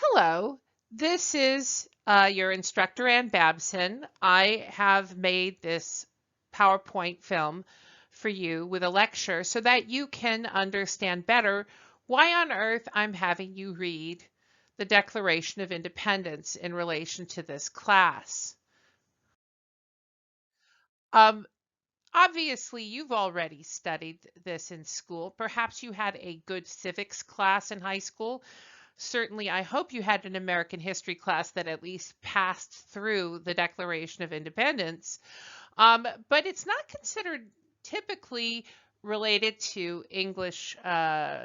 Hello, this is your instructor, Ann Babson. I have made this PowerPoint film for you with a lecture so that you can understand better why on earth I'm having you read the Declaration of Independence in relation to this class. Um, Obviously, you've already studied this in school. Perhaps you had a good civics class in high school. Certainly, I hope you had an American history class that at least passed through the Declaration of Independence. But it's not considered typically related to English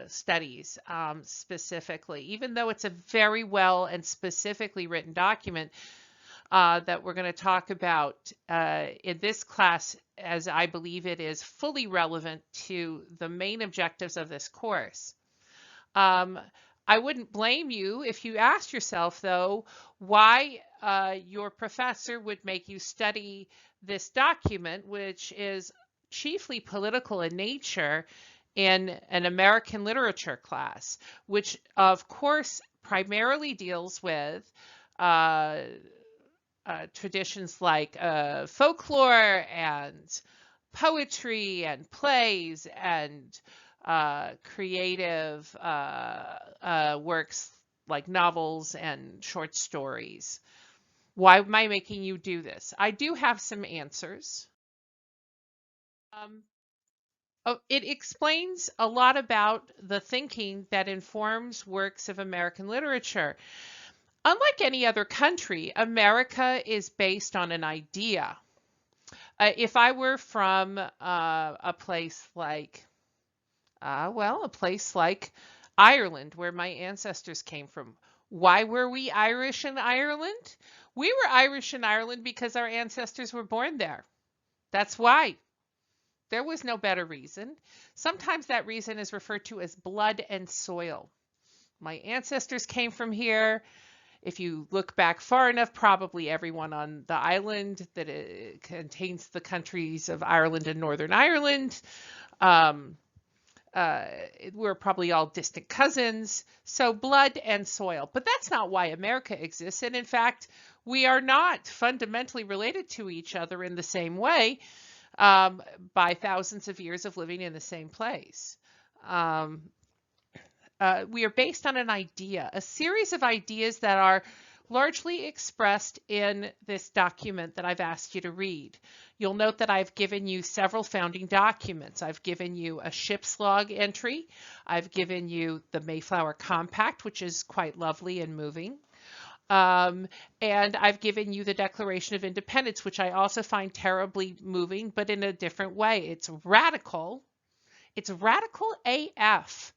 studies specifically, even though it's a very well and specifically written document that we're going to talk about in this class, as I believe it is fully relevant to the main objectives of this course. Um, I wouldn't blame you if you asked yourself, though, why your professor would make you study this document, which is chiefly political in nature, in an American literature class, which, of course, primarily deals with uh, traditions like folklore and poetry and plays and creative works like novels and short stories. Why am I making you do this? I do have some answers. Um, it explains a lot about the thinking that informs works of American literature. Unlike any other country, America is based on an idea. If I were from a place like, a place like Ireland, where my ancestors came from, why were we Irish in Ireland? We were Irish in Ireland because our ancestors were born there. That's why. There was no better reason. Sometimes that reason is referred to as blood and soil. My ancestors came from here. If you look back far enough, probably everyone on the island that it contains the countries of Ireland and Northern Ireland. Um, uh, we're probably all distant cousins. So blood and soil. But that's not why America exists. And in fact, we are not fundamentally related to each other in the same way by thousands of years of living in the same place. Um, we are based on an idea, a series of ideas that are largely expressed in this document that I've asked you to read. You'll note that I've given you several founding documents. I've given you a ship's log entry. I've given you the Mayflower Compact, which is quite lovely and moving. And I've given you the Declaration of Independence, which I also find terribly moving, but in a different way. It's radical. It's radical AF.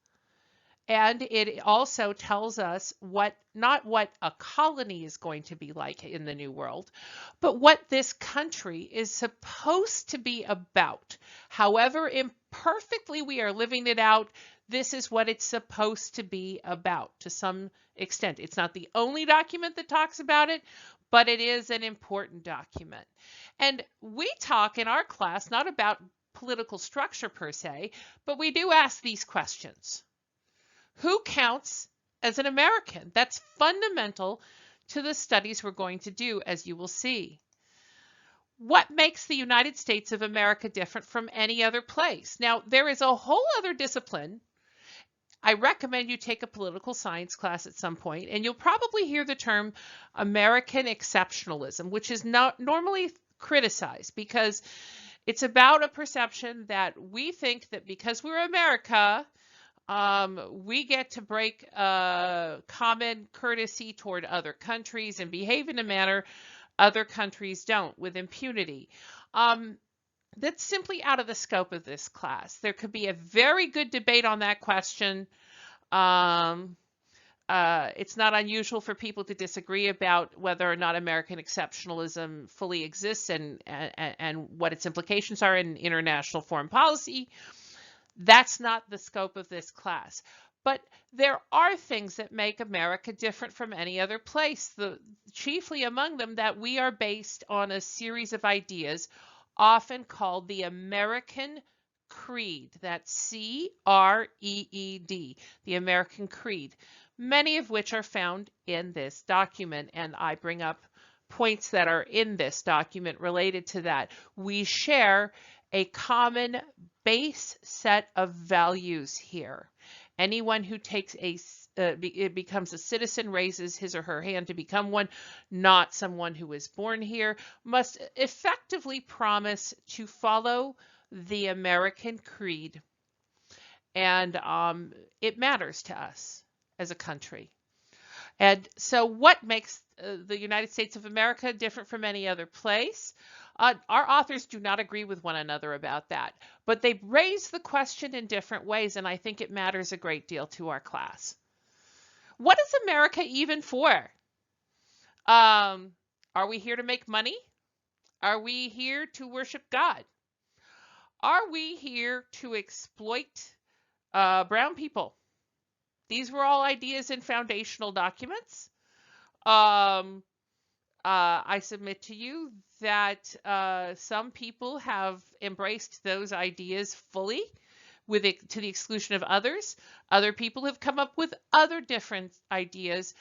And it also tells us what, not what a colony is going to be like in the New World, but what this country is supposed to be about. However imperfectly we are living it out, this is what it's supposed to be about to some extent. It's not the only document that talks about it, but it is an important document. And we talk in our class not about political structure per se, but we do ask these questions. Who counts as an American? That's fundamental to the studies we're going to do, as you will see. What makes the United States of America different from any other place? Now, there is a whole other discipline. I recommend you take a political science class at some point, and you'll probably hear the term American exceptionalism, which is not normally criticized because it's about a perception that we think that because we're America, we get to break common courtesy toward other countries and behave in a manner other countries don't with impunity. Um, that's simply out of the scope of this class. There could be a very good debate on that question. Um, it's not unusual for people to disagree about whether or not American exceptionalism fully exists and what its implications are in international foreign policy. That's not the scope of this class. But there are things that make America different from any other place, chiefly among them that we are based on a series of ideas, often called the American Creed. That's C-R-E-E-D, the American Creed. many of which are found in this document. And I bring up points that are in this document related to that. We share a common base set of values here. Anyone who takes it becomes a citizen, raises his or her hand to become one, not someone who is born here, must effectively promise to follow the American creed. And it matters to us as a country. And so what makes the United States of America different from any other place? Our authors do not agree with one another about that, but they raise the question in different ways, and I think it matters a great deal to our class. What is America even for? Are we here to make money? Are we here to worship God? Are we here to exploit brown people? These were all ideas in foundational documents. I submit to you that some people have embraced those ideas fully to the exclusion of others. Other people have come up with other different ideas,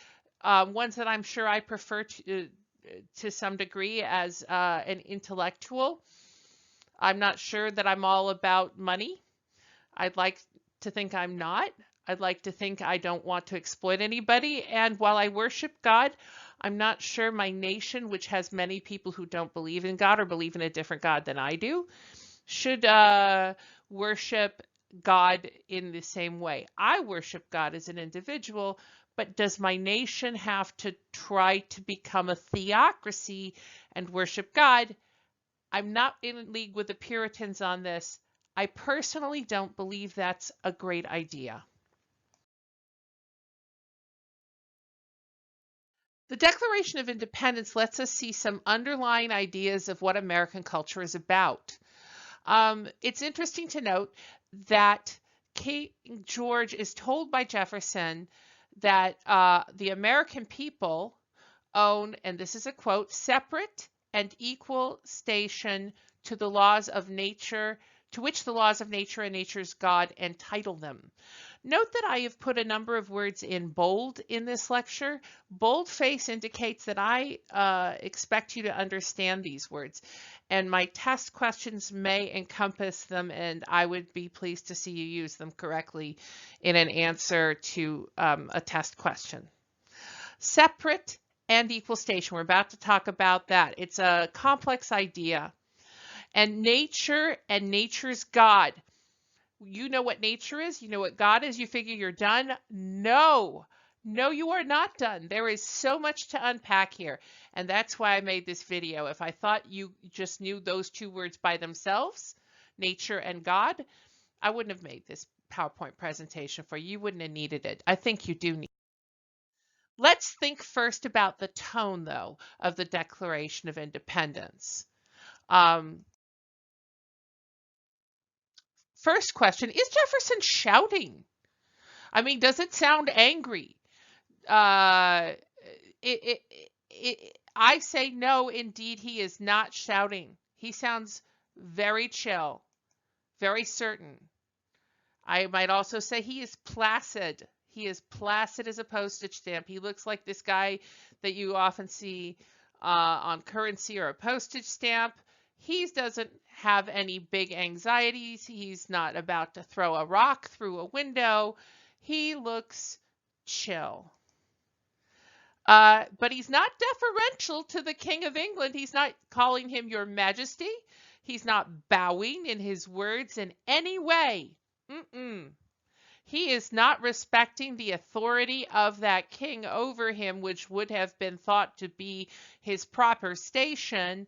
ones that I'm sure I prefer to some degree as an intellectual. I'm not sure that I'm all about money. I'd like to think I'm not. I'd like to think I don't want to exploit anybody. And while I worship God, I'm not sure my nation, which has many people who don't believe in God or believe in a different God than I do, should worship God in the same way. I worship God as an individual, but does my nation have to try to become a theocracy and worship God? I'm not in league with the Puritans on this. I personally don't believe that's a great idea. The Declaration of Independence lets us see some underlying ideas of what American culture is about. It's interesting to note that King George is told by Jefferson that the American people own, and this is a quote, separate and equal station to the laws of nature, to which the laws of nature and nature's God entitle them. Note that I have put a number of words in bold in this lecture. Boldface indicates that I expect you to understand these words, and my test questions may encompass them, and I would be pleased to see you use them correctly in an answer to a test question. Separate and equal station. We're about to talk about that. It's a complex idea. And nature and nature's God. You know what nature is? You know what God is? You figure you're done? No, you are not done. There is so much to unpack here. And that's why I made this video. If I thought you just knew those two words by themselves, nature and God, I wouldn't have made this PowerPoint presentation for you. You wouldn't have needed it. I think you do need it. Let's think first about the tone, though, of the Declaration of Independence. First question, is Jefferson shouting? I mean, does it sound angry? I say no, indeed, he is not shouting. He sounds very chill, very certain. I might also say he is placid. He is placid as a postage stamp. He looks like this guy that you often see on currency or a postage stamp. He doesn't have any big anxieties. He's not about to throw a rock through a window. He looks chill. But he's not deferential to the King of England. He's not calling him Your Majesty. He's not bowing in his words in any way. He is not respecting the authority of that king over him, which would have been thought to be his proper station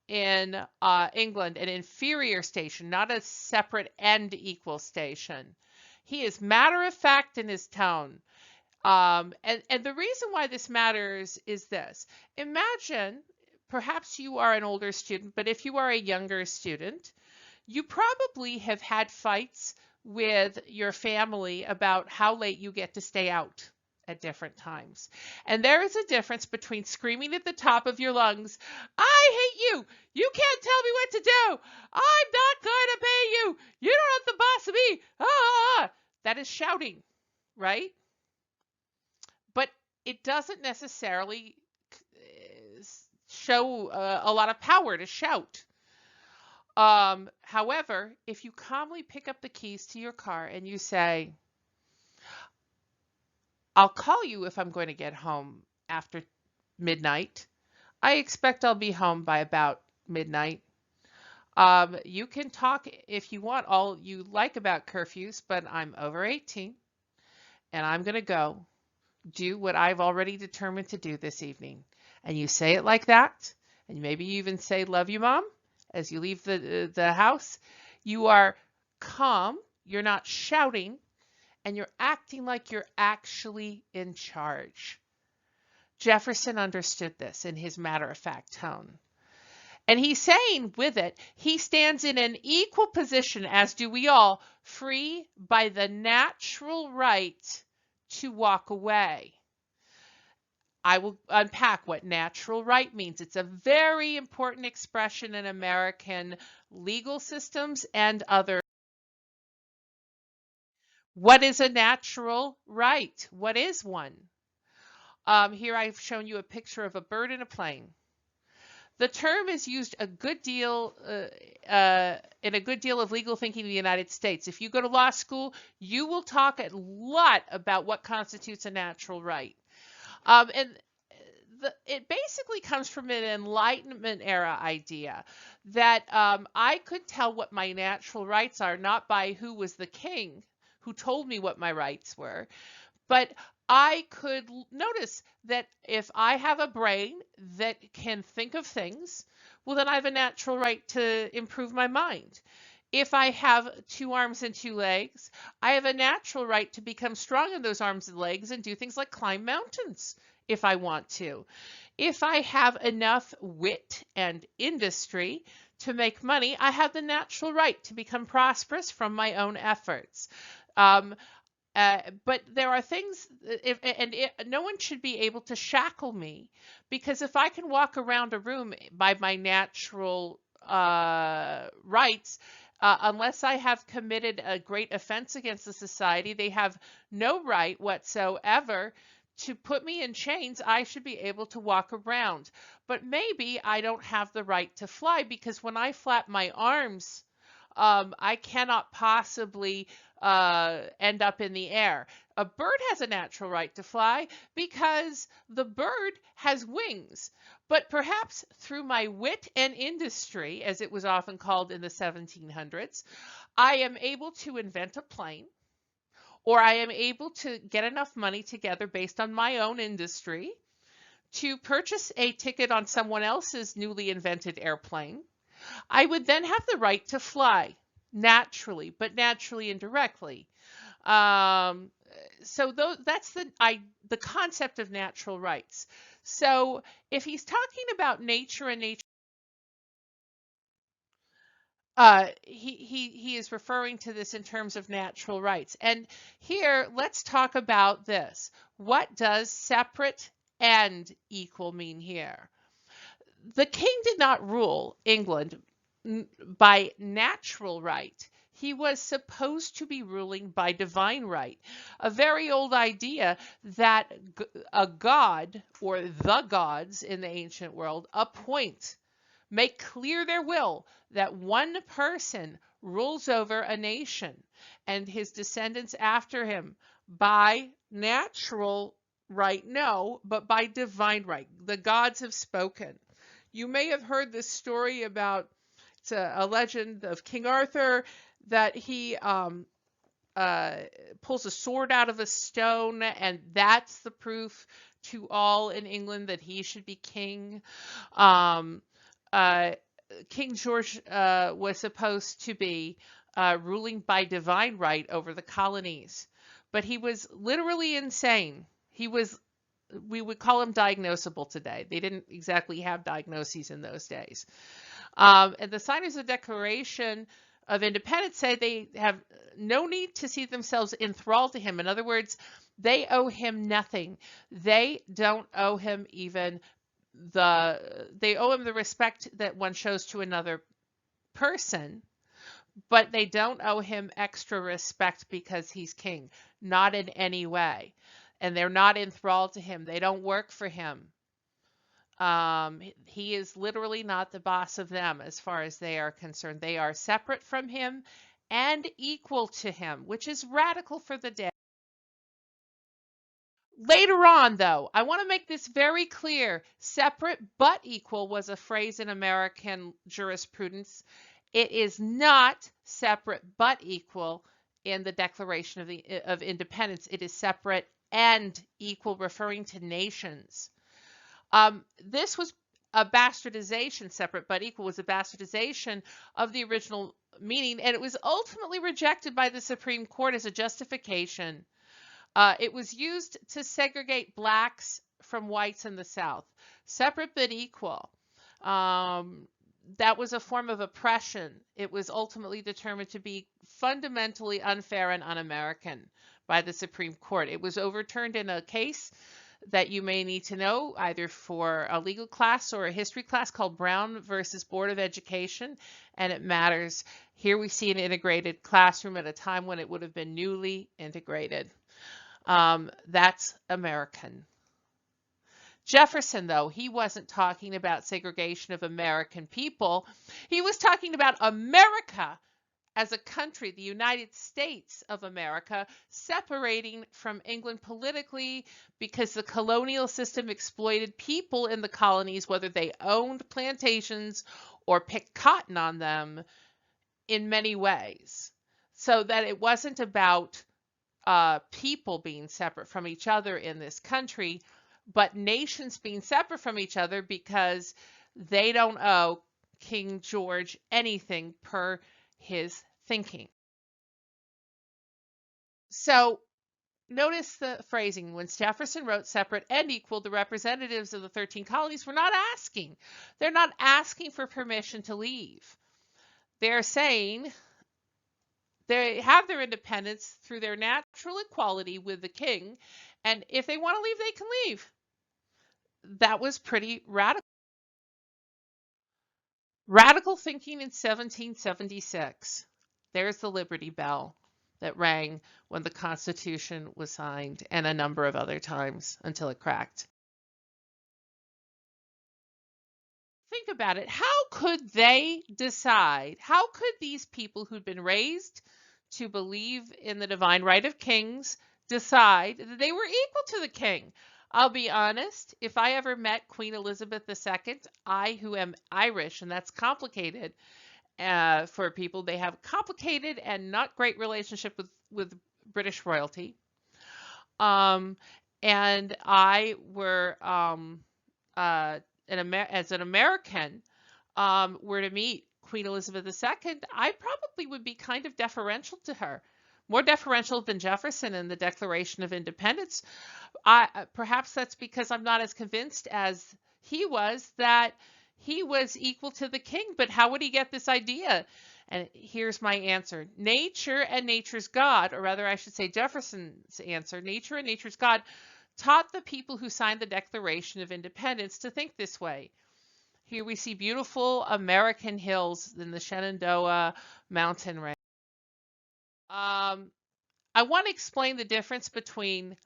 in England, an inferior station, not a separate and equal station. He is matter of fact in his tone. And the reason why this matters is this. Imagine, perhaps you are an older student, but if you are a younger student, you probably have had fights with your family about how late you get to stay out at different times. And there is a difference between screaming at the top of your lungs, I hate you! You can't tell me what to do! I'm not going to pay you! You don't have the boss of me! Ah! That is shouting, right? it doesn't necessarily show a lot of power to shout. However, if you calmly pick up the keys to your car and you say, I'll call you if I'm going to get home after midnight. I expect I'll be home by about midnight. You can talk if you want all you like about curfews, but I'm over 18 and I'm going to go do what I've already determined to do this evening. And you say it like that, and maybe you even say, love you, Mom, as you leave the house. You are calm, you're not shouting, and you're acting like you're actually in charge. Jefferson understood this in his matter-of-fact tone. And he's saying with it, he stands in an equal position, as do we all, free by the natural right to walk away. I will unpack what natural right means. It's a very important expression in American legal systems and other. What is a natural right? What is one? Here I've shown you a picture of a bird in a plane. The term is used a good deal in a good deal of legal thinking in the United States. If you go to law school, you will talk a lot about what constitutes a natural right. It basically comes from an Enlightenment era idea that I could tell what my natural rights are, not by who was the king who told me what my rights were, but I could notice that if I have a brain that can think of things, well, then I have a natural right to improve my mind. If I have 2 arms and 2 legs, I have a natural right to become strong in those arms and legs and do things like climb mountains if I want to. If I have enough wit and industry to make money, I have the natural right to become prosperous from my own efforts. But there are things, no one should be able to shackle me, because if I can walk around a room by my natural rights, unless I have committed a great offense against the society, they have no right whatsoever to put me in chains. I should be able to walk around. But maybe I don't have the right to fly, because when I flap my arms, I cannot possibly end up in the air. A bird has a natural right to fly because the bird has wings. But perhaps through my wit and industry, as it was often called in the 1700s, I am able to invent a plane, or I am able to get enough money together based on my own industry to purchase a ticket on someone else's newly invented airplane. I would then have the right to fly naturally, but naturally indirectly. So that's the concept of natural rights. So if he's talking about nature and nature, he is referring to this in terms of natural rights. And here, let's talk about this. What does separate and equal mean here? The king did not rule England by natural right. He was supposed to be ruling by divine right. A very old idea that a god, or the gods in the ancient world, appoint, make clear their will, that one person rules over a nation and his descendants after him by natural right, no, but by divine right. The gods have spoken. You may have heard this story about, it's a legend of King Arthur, that he pulls a sword out of a stone, and that's the proof to all in England that he should be king. King George was supposed to be ruling by divine right over the colonies, but he was literally insane. We would call him diagnosable today. They didn't exactly have diagnoses in those days. And the signers of the Declaration of Independence say they have no need to see themselves enthralled to him. In other words, they owe him nothing. They don't owe him even they owe him the respect that one shows to another person, but they don't owe him extra respect because he's king. Not in any way. and they're not enthralled to him. They don't work for him. He is literally not the boss of them as far as they are concerned. They are separate from him and equal to him, which is radical for the day. Later on, though, I want to make this very clear. Separate but equal was a phrase in American jurisprudence. It is not separate but equal in the Declaration of Independence. It is separate and equal, referring to nations. This was a bastardization. Separate but equal was a bastardization of the original meaning, and it was ultimately rejected by the Supreme Court as a justification. It was used to segregate blacks from whites in the South. Separate but equal. That was a form of oppression. It was ultimately determined to be fundamentally unfair and un-American by the Supreme Court. It was overturned in a case that you may need to know, either for a legal class or a history class, called Brown versus Board of Education, and it matters. Here we see an integrated classroom at a time when it would have been newly integrated. That's American. Jefferson, though, he wasn't talking about segregation of American people. He was talking about America as a country, the United States of America, separating from England politically because the colonial system exploited people in the colonies, whether they owned plantations or picked cotton on them, in many ways. So that it wasn't about people being separate from each other in this country, but nations being separate from each other because they don't owe King George anything per his thinking. So notice the phrasing. When Jefferson wrote separate and equal, the representatives of the 13 colonies were not asking. They're not asking for permission to leave. They're saying they have their independence through their natural equality with the king, and if they want to leave, they can leave. That was pretty radical. Radical thinking in 1776. There's the Liberty Bell that rang when the Constitution was signed, and a number of other times until it cracked. Think about it. How could they decide? How could these people who'd been raised to believe in the divine right of kings decide that they were equal to the king? I'll be honest, if I ever met Queen Elizabeth II, I, who am Irish, and that's complicated for people, they have complicated and not great relationship with British royalty. And I were, as an American, were to meet Queen Elizabeth II, I probably would be kind of deferential to her. More deferential than Jefferson in the Declaration of Independence. Perhaps that's because I'm not as convinced as he was that he was equal to the king. But how would he get this idea? And here's my answer. Nature and nature's God, or rather I should say Jefferson's answer, nature and nature's God taught the people who signed the Declaration of Independence to think this way. Here we see beautiful American hills in the Shenandoah mountain range. I want to explain the difference between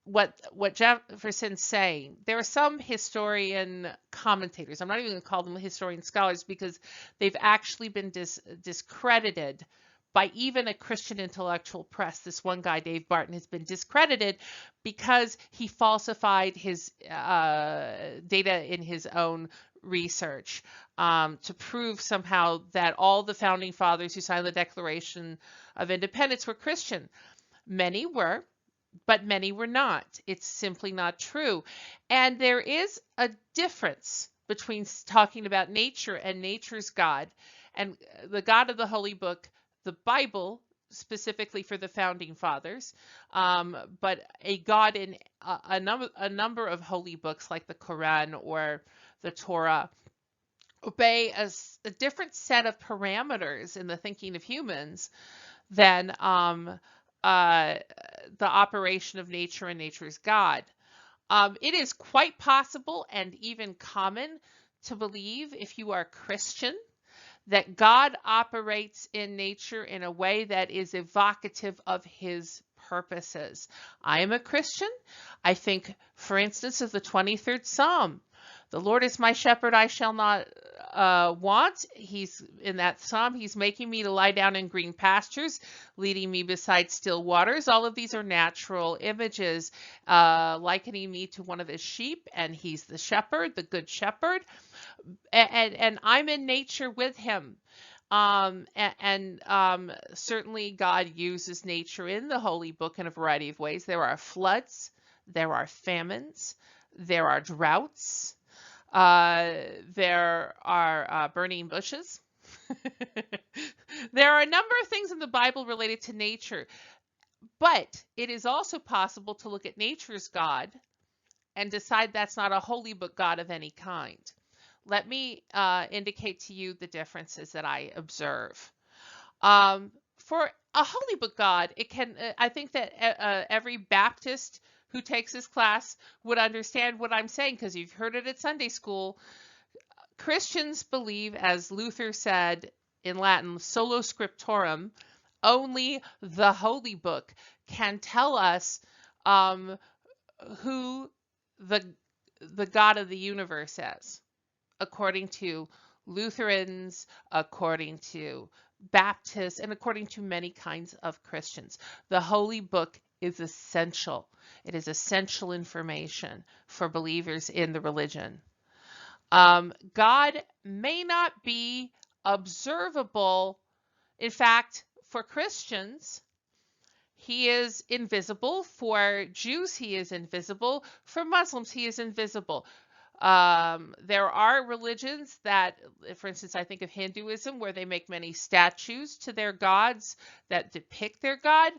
what Jefferson's saying. There are some historian commentators, I'm not even going to call them historian scholars, because they've actually been discredited by even a Christian intellectual press. This one guy, Dave Barton, has been discredited because he falsified his data in his own research to prove somehow that all the founding fathers who signed the Declaration of Independence were Christian. Many were, but many were not. It's simply not true. And there is a difference between talking about nature and nature's God, and the God of the Holy Book, the Bible, specifically for the founding fathers, but a God in a number of holy books like the Quran or the Torah obey a different set of parameters in the thinking of humans than the operation of nature and nature's God. It is quite possible and even common to believe, if you are Christian, that God operates in nature in a way that is evocative of his purposes. I am a Christian. I think, for instance, of the 23rd Psalm. The Lord is my shepherd, I shall not want. He's in that psalm, he's making me to lie down in green pastures, leading me beside still waters. All of these are natural images, likening me to one of his sheep, and he's the shepherd, the good shepherd. And I'm in nature with him. Certainly God uses nature in the Holy Book in a variety of ways. There are floods, there are famines, there are droughts, there are burning bushes. There are a number of things in the Bible related to nature, but it is also possible to look at nature's God and decide that's not a holy book God of any kind. Let me indicate to you the differences that I observe. For a holy book God, it can. I think that every Baptist who takes this class would understand what I'm saying, because you've heard it at Sunday school. Christians believe, as Luther said in Latin, solo scriptorum, only the holy book can tell us who the God of the universe is, according to Lutherans, according to Baptists, and according to many kinds of Christians. The holy book is essential. It is essential information for believers in the religion. God may not be observable. In fact, for Christians, he is invisible. For Jews, he is invisible. For Muslims, he is invisible. There are religions that, for instance, I think of Hinduism, where they make many statues to their gods that depict their god.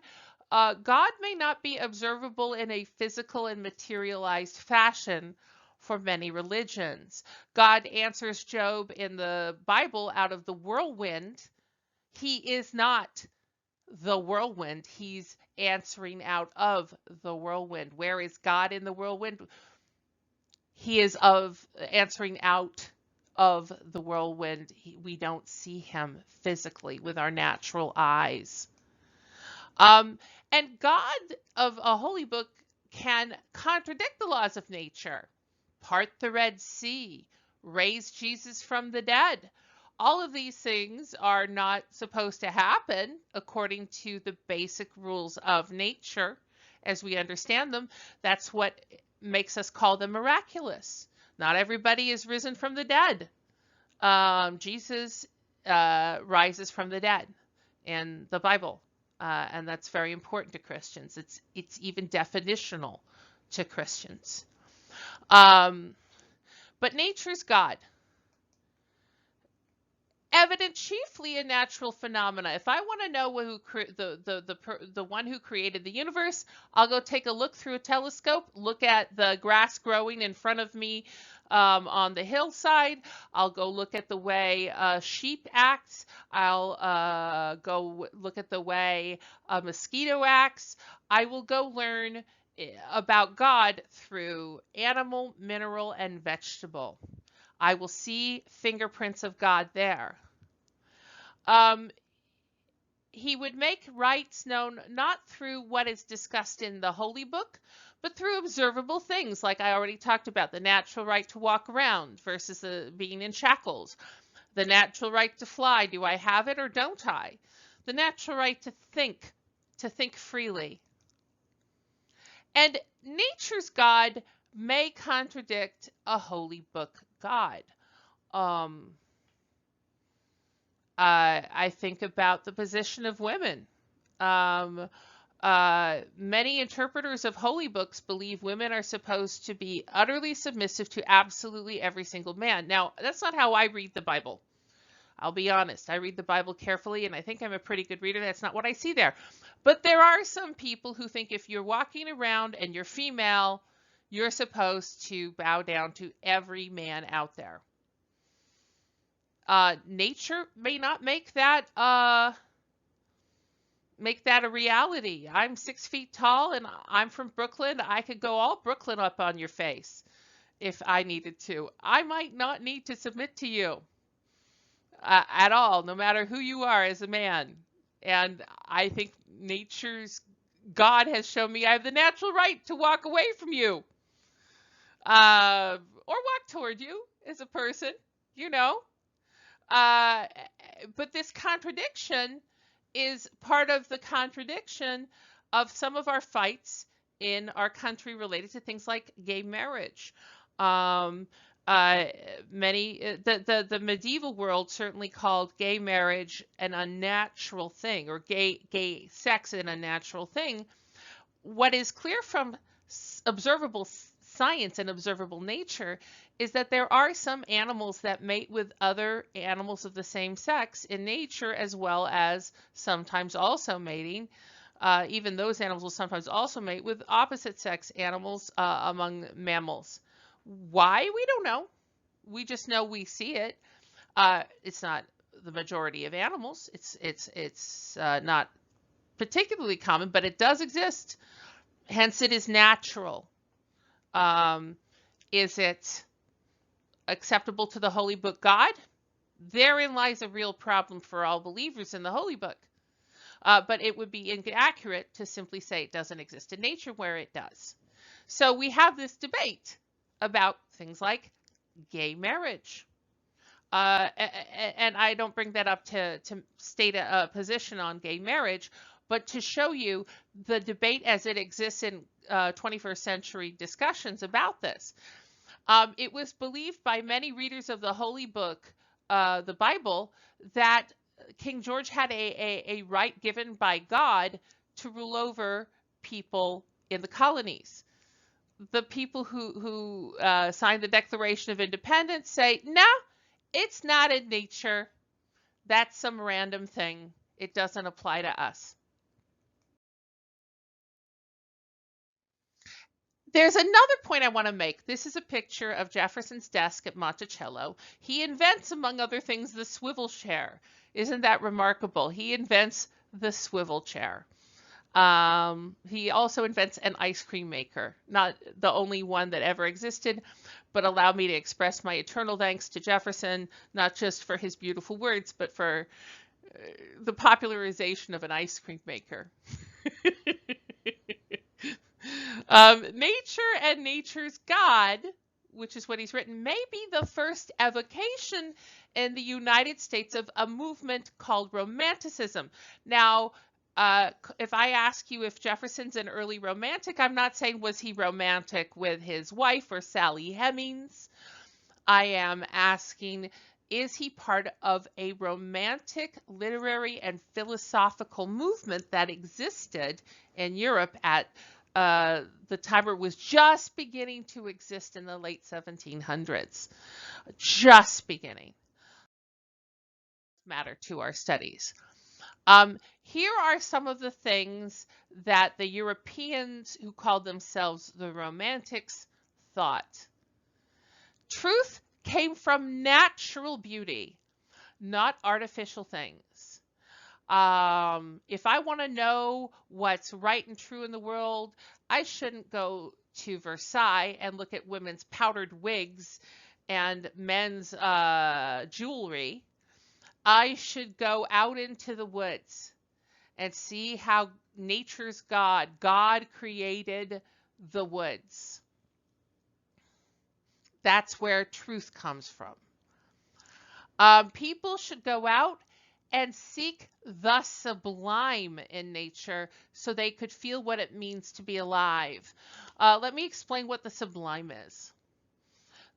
God may not be observable in a physical and materialized fashion for many religions. God answers Job in the Bible out of the whirlwind. He is not the whirlwind. He's answering out of the whirlwind. Where is God in the whirlwind? He is answering out of the whirlwind. We don't see him physically with our natural eyes. And God of a holy book can contradict the laws of nature, part the Red Sea, raise Jesus from the dead. All of these things are not supposed to happen according to the basic rules of nature as we understand them. That's what makes us call them miraculous. Not everybody is risen from the dead. Jesus rises from the dead in the Bible. And that's very important to Christians. It's even definitional to Christians. But nature's God, evident chiefly in natural phenomena. If I want to know the one who created the universe, I'll go take a look through a telescope, look at the grass growing in front of me on the hillside. I'll go look at the way sheep acts. I'll go look at the way a mosquito acts. I will go learn about God through animal, mineral, and vegetable. I will see fingerprints of God there. He would make rights known not through what is discussed in the Holy Book, but through observable things, like I already talked about, the natural right to walk around versus being in shackles, the natural right to fly, do I have it or don't I? The natural right to think freely. And nature's God may contradict a Holy Book God. I think about the position of women. Many interpreters of holy books believe women are supposed to be utterly submissive to absolutely every single man. Now, that's not how I read the Bible. I'll be honest. I read the Bible carefully, and I think I'm a pretty good reader. That's not what I see there. But there are some people who think if you're walking around and you're female, you're supposed to bow down to every man out there. Nature may not make that a reality. I'm 6 feet tall and I'm from Brooklyn. I could go all Brooklyn up on your face if I needed to. I might not need to submit to you at all, no matter who you are as a man. And I think nature's God has shown me I have the natural right to walk away from you, or walk toward you as a person, you know. Uh, but this contradiction is part of the contradiction of some of our fights in our country related to things like gay marriage. Um, uh, the medieval world certainly called gay marriage an unnatural thing, or gay sex an unnatural thing. What is clear from observable science and observable nature is that there are some animals that mate with other animals of the same sex in nature, as well as sometimes also mating. Even those animals will sometimes also mate with opposite sex animals among mammals. Why? We don't know. We just know we see it. It's not the majority of animals. It's not particularly common, but it does exist. Hence, it is natural. Um, is it acceptable to the Holy Book God? Therein lies a real problem for all believers in the Holy Book. But it would be inaccurate to simply say it doesn't exist in nature where it does. So we have this debate about things like gay marriage. And I don't bring that up to state a position on gay marriage, but to show you the debate as it exists in 21st century discussions about this. It was believed by many readers of the Holy Book, the Bible, that King George had a right given by God to rule over people in the colonies. The people who signed the Declaration of Independence say, no, it's not in nature. That's some random thing. It doesn't apply to us. There's another point I want to make. This is a picture of Jefferson's desk at Monticello. He invents, among other things, the swivel chair. Isn't that remarkable? He invents the swivel chair. He also invents an ice cream maker, not the only one that ever existed, but allow me to express my eternal thanks to Jefferson, not just for his beautiful words, but for the popularization of an ice cream maker. Nature and nature's God, which is what he's written, may be the first evocation in the United States of a movement called Romanticism. Now, if I ask you if Jefferson's an early romantic, I'm not saying was he romantic with his wife or Sally Hemings. I am asking, is he part of a romantic literary and philosophical movement that existed in Europe at the time where it was just beginning to exist in the late 1700s? Just beginning. Matter to our studies. Here are some of the things that the Europeans who called themselves the Romantics thought. Truth came from natural beauty, not artificial things. If I want to know what's right and true in the world, I shouldn't go to Versailles and look at women's powdered wigs and men's jewelry. I should go out into the woods and see how nature's God created the woods. That's where truth comes from. People should go out and seek the sublime in nature so they could feel what it means to be alive. Let me explain what the sublime is.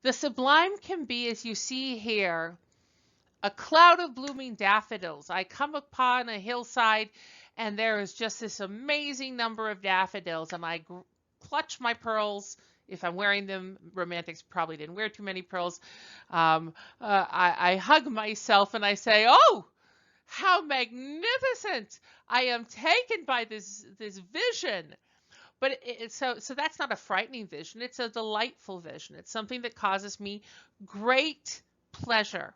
The sublime can be, as you see here, a cloud of blooming daffodils. I come upon a hillside and there is just this amazing number of daffodils, and I clutch my pearls. If I'm wearing them, romantics probably didn't wear too many pearls. I hug myself and I say, oh, how magnificent! I am taken by this vision. But so that's not a frightening vision. It's a delightful vision. It's something that causes me great pleasure.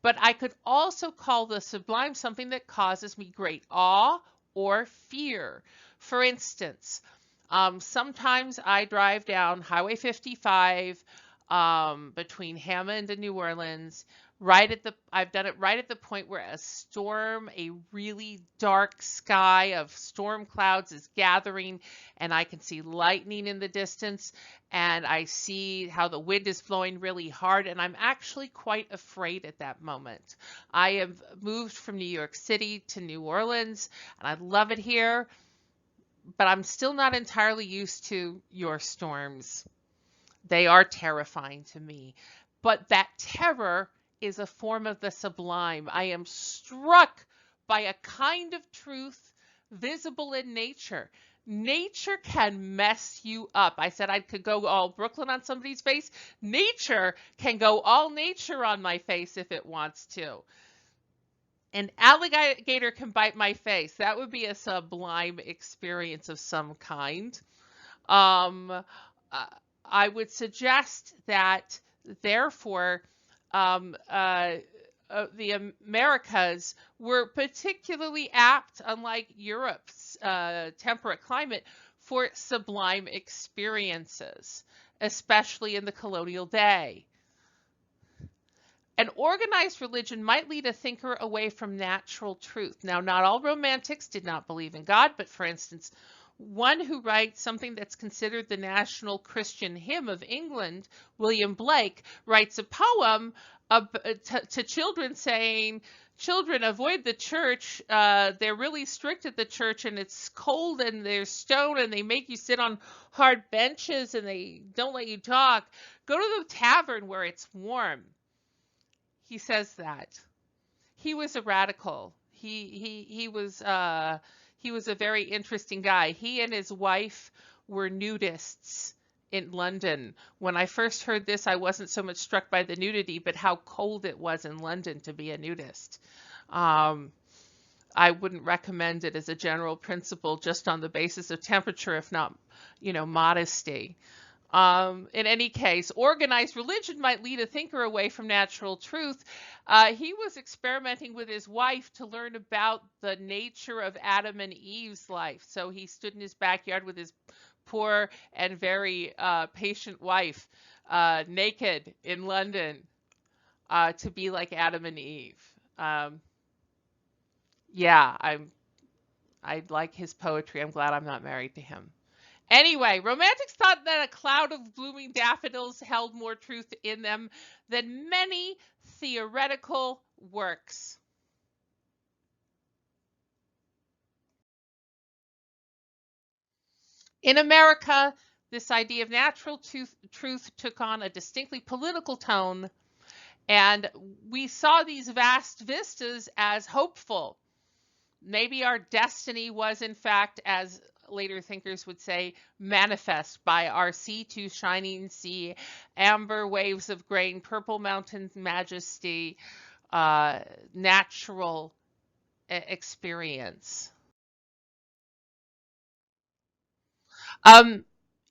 But I could also call the sublime something that causes me great awe or fear. For instance, sometimes I drive down Highway 55 between Hammond and New Orleans, I've done it right at the point where a storm, a really dark sky of storm clouds is gathering, and I can see lightning in the distance, and I see how the wind is blowing really hard, and I'm actually quite afraid at that moment. I have moved from New York City to New Orleans, and I love it here, but I'm still not entirely used to your storms. They are terrifying to me. But that terror is a form of the sublime. I am struck by a kind of truth visible in nature. Nature can mess you up. I said I could go all Brooklyn on somebody's face. Nature can go all nature on my face if it wants to. An alligator can bite my face. That would be a sublime experience of some kind. Um, uh, I would suggest that, therefore, um, uh, the Americas were particularly apt, unlike Europe's temperate climate, for sublime experiences, especially in the colonial day. An organized religion might lead a thinker away from natural truth. Now, not all romantics did not believe in God, but for instance, one who writes something that's considered the national Christian hymn of England, William Blake, writes a poem to children saying, children, avoid the church. They're really strict at the church, and it's cold, and there's stone, and they make you sit on hard benches, and they don't let you talk. Go to the tavern where it's warm. He says that. He was a radical. He was a very interesting guy. He and his wife were nudists in London. When I first heard this, I wasn't so much struck by the nudity, but how cold it was in London to be a nudist. I wouldn't recommend it as a general principle just on the basis of temperature, if not, modesty. In any case, organized religion might lead a thinker away from natural truth. He was experimenting with his wife to learn about the nature of Adam and Eve's life. So he stood in his backyard with his poor and very patient wife, naked in London, to be like Adam and Eve. Yeah, I like his poetry. I'm glad I'm not married to him. Anyway, romantics thought that a cloud of blooming daffodils held more truth in them than many theoretical works. In America, this idea of natural truth took on a distinctly political tone, and we saw these vast vistas as hopeful. Maybe our destiny was, in fact, as later thinkers would say, manifest by our sea to shining sea, amber waves of grain, purple mountains majesty, natural experience. In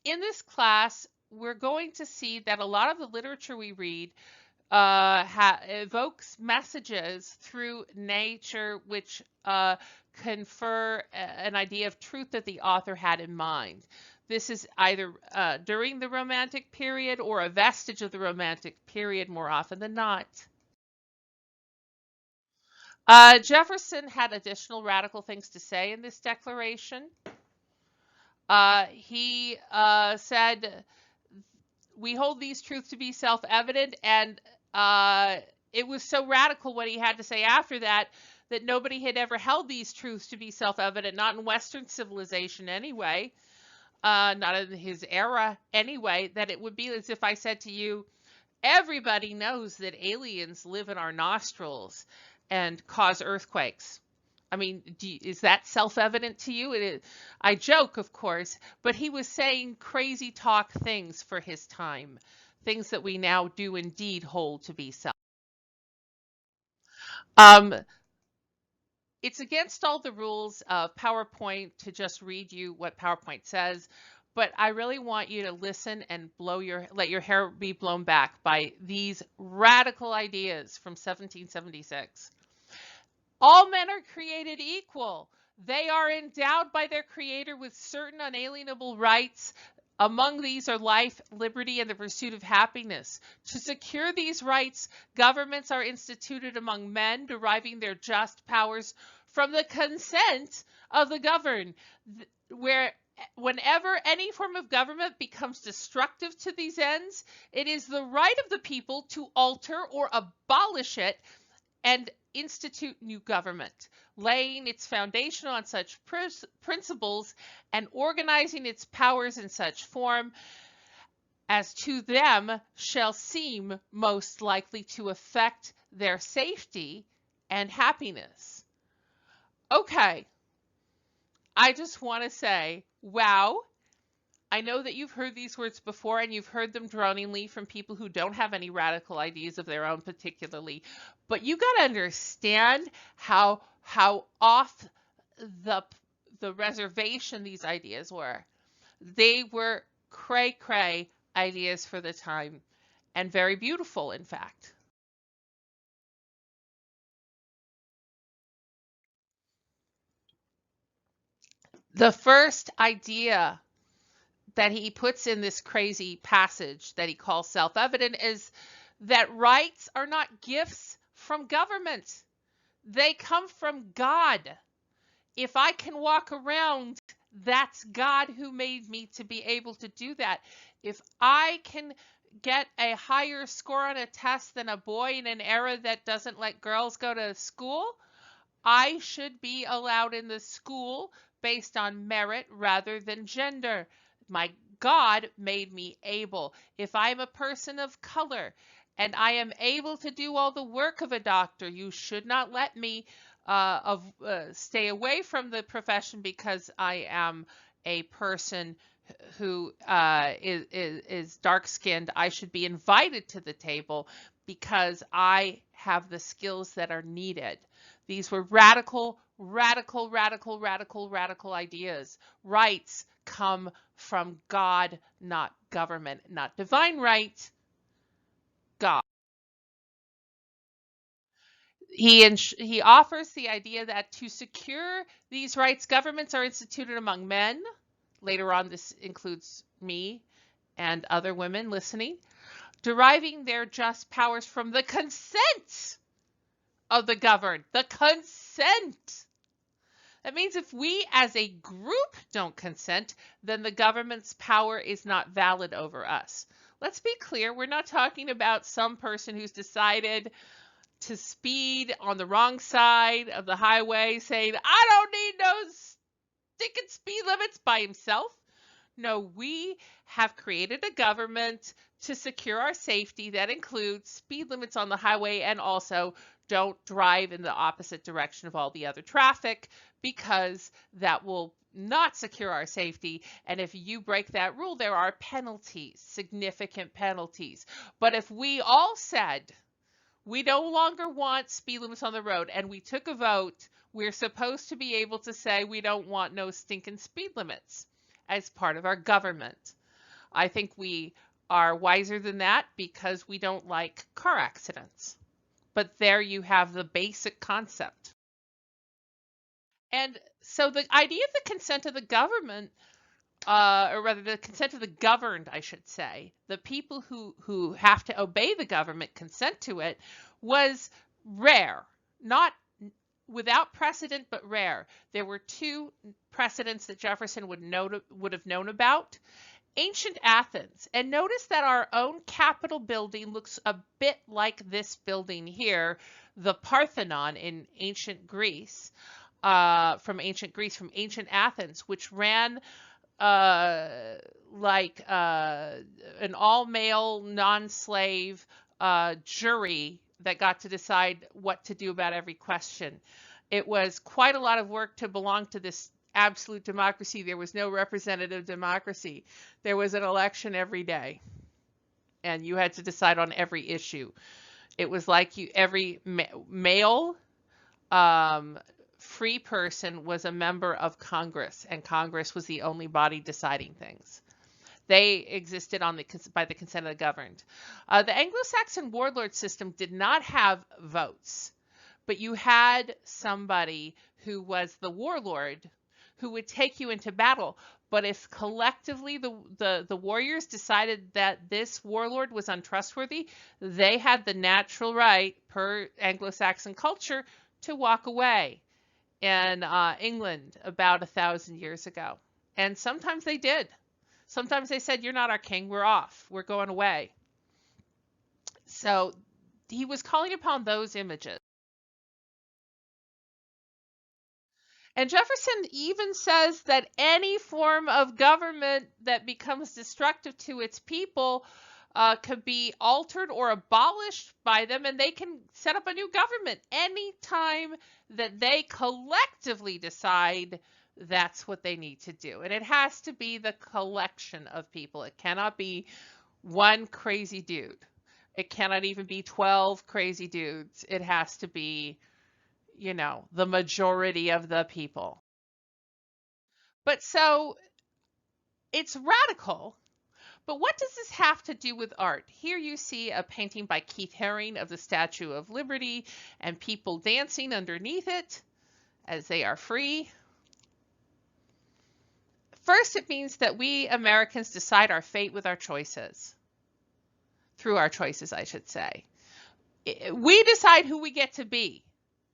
this class, we're going to see that a lot of the literature we read evokes messages through nature which confer an idea of truth that the author had in mind. This is either during the Romantic period or a vestige of the Romantic period more often than not. Jefferson had additional radical things to say in this declaration. He said, we hold these truths to be self-evident, and it was so radical what he had to say after that nobody had ever held these truths to be self-evident, not in Western civilization anyway, not in his era anyway, that it would be as if I said to you, everybody knows that aliens live in our nostrils and cause earthquakes. I mean, is that self-evident to you? I joke, of course, but he was saying crazy talk things for his time, things that we now do indeed hold to be self. It's against all the rules of PowerPoint to just read you what PowerPoint says, but I really want you to listen and let your hair be blown back by these radical ideas from 1776. All men are created equal. They are endowed by their creator with certain unalienable rights. Among these are life, liberty, and the pursuit of happiness. To secure these rights, governments are instituted among men, deriving their just powers from the consent of the governed. Whenever any form of government becomes destructive to these ends, it is the right of the people to alter or abolish it and institute new government, laying its foundation on such principles and organizing its powers in such form as to them shall seem most likely to affect their safety and happiness. Okay, I just want to say, wow. I know that you've heard these words before, and you've heard them drowningly from people who don't have any radical ideas of their own particularly, but you got to understand how off the reservation these ideas were. They were cray-cray ideas for the time, and very beautiful, in fact. The first idea that he puts in this crazy passage that he calls self-evident is that rights are not gifts from government. They come from God. If I can walk around, that's God who made me to be able to do that. If I can get a higher score on a test than a boy in an era that doesn't let girls go to school, I should be allowed in the school based on merit rather than gender. My God made me able. If I'm a person of color and I am able to do all the work of a doctor, you should not let me stay away from the profession because I am a person who is dark-skinned. I should be invited to the table because I have the skills that are needed. These were radical ideas. Rights come from God, not government, not divine right, God. He offers the idea that to secure these rights, governments are instituted among men. Later on, this includes me and other women listening, deriving their just powers from the consent of the governed. The consent. That means if we as a group don't consent, then the government's power is not valid over us. Let's be clear, we're not talking about some person who's decided to speed on the wrong side of the highway saying, I don't need no sticking speed limits by himself. No, we have created a government to secure our safety that includes speed limits on the highway and also don't drive in the opposite direction of all the other traffic because that will not secure our safety. And if you break that rule, there are penalties, significant penalties. But if we all said we no longer want speed limits on the road and we took a vote, we're supposed to be able to say we don't want no stinking speed limits as part of our government. I think we are wiser than that because we don't like car accidents. But there you have the basic concept. And so the idea of the consent of the government, or rather the consent of the governed, I should say, the people who have to obey the government consent to it, was rare. Not without precedent, but rare. There were two precedents that Jefferson would have known about. Ancient Athens, and notice that our own Capitol building looks a bit like this building here, the Parthenon in ancient Greece, from ancient Athens, which ran like an all-male, non-slave jury that got to decide what to do about every question. It was quite a lot of work to belong to this absolute democracy. There was no representative democracy. There was an election every day, and you had to decide on every issue. It was like every male free person was a member of Congress, and Congress was the only body deciding things. They existed by the consent of the governed. The Anglo-Saxon warlord system did not have votes, but you had somebody who was the warlord who would take you into battle. But if collectively the warriors decided that this warlord was untrustworthy, they had the natural right, per Anglo-Saxon culture, to walk away in England about 1,000 years ago. And sometimes they did. Sometimes they said, "You're not our king, we're off, we're going away." So he was calling upon those images. And Jefferson even says that any form of government that becomes destructive to its people could be altered or abolished by them, and they can set up a new government anytime that they collectively decide that's what they need to do. And it has to be the collection of people. It cannot be one crazy dude. It cannot even be 12 crazy dudes. It has to be, the majority of the people. But so it's radical. But what does this have to do with art? Here you see a painting by Keith Haring of the Statue of Liberty and people dancing underneath it as they are free. First, it means that we Americans decide our fate with our choices. Through our choices, I should say. We decide who we get to be.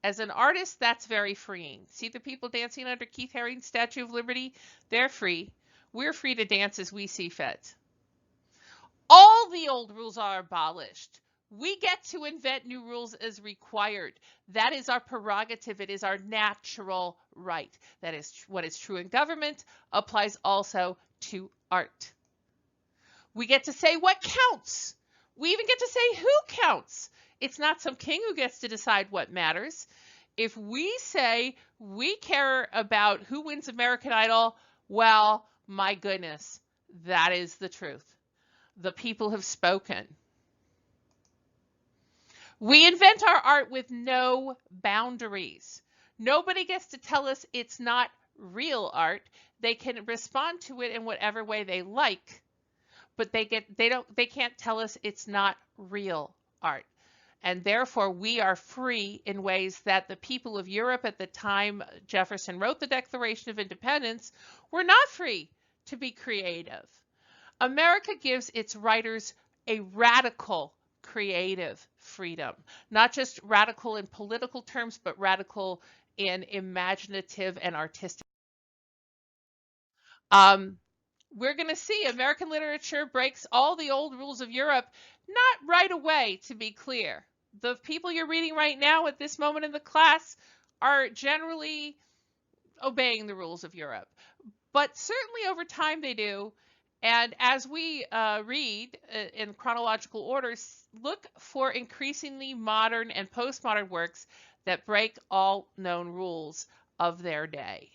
As an artist, that's very freeing. See the people dancing under Keith Haring's Statue of Liberty? They're free. We're free to dance as we see fit. All the old rules are abolished. We get to invent new rules as required. That is our prerogative. It is our natural right. That is what is true in government, applies also to art. We get to say what counts. We even get to say who counts. It's not some king who gets to decide what matters. If we say we care about who wins American Idol, well, my goodness, that is the truth. The people have spoken. We invent our art with no boundaries. Nobody gets to tell us it's not real art. They can respond to it in whatever way they like, but they can't tell us it's not real art. And therefore, we are free in ways that the people of Europe at the time Jefferson wrote the Declaration of Independence were not free to be creative. America gives its writers a radical creative freedom, not just radical in political terms, but radical in imaginative and artistic. We're going to see American literature breaks all the old rules of Europe, not right away, to be clear. The people you're reading right now at this moment in the class are generally obeying the rules of Europe, but certainly over time they do. And as we read in chronological order, look for increasingly modern and postmodern works that break all known rules of their day.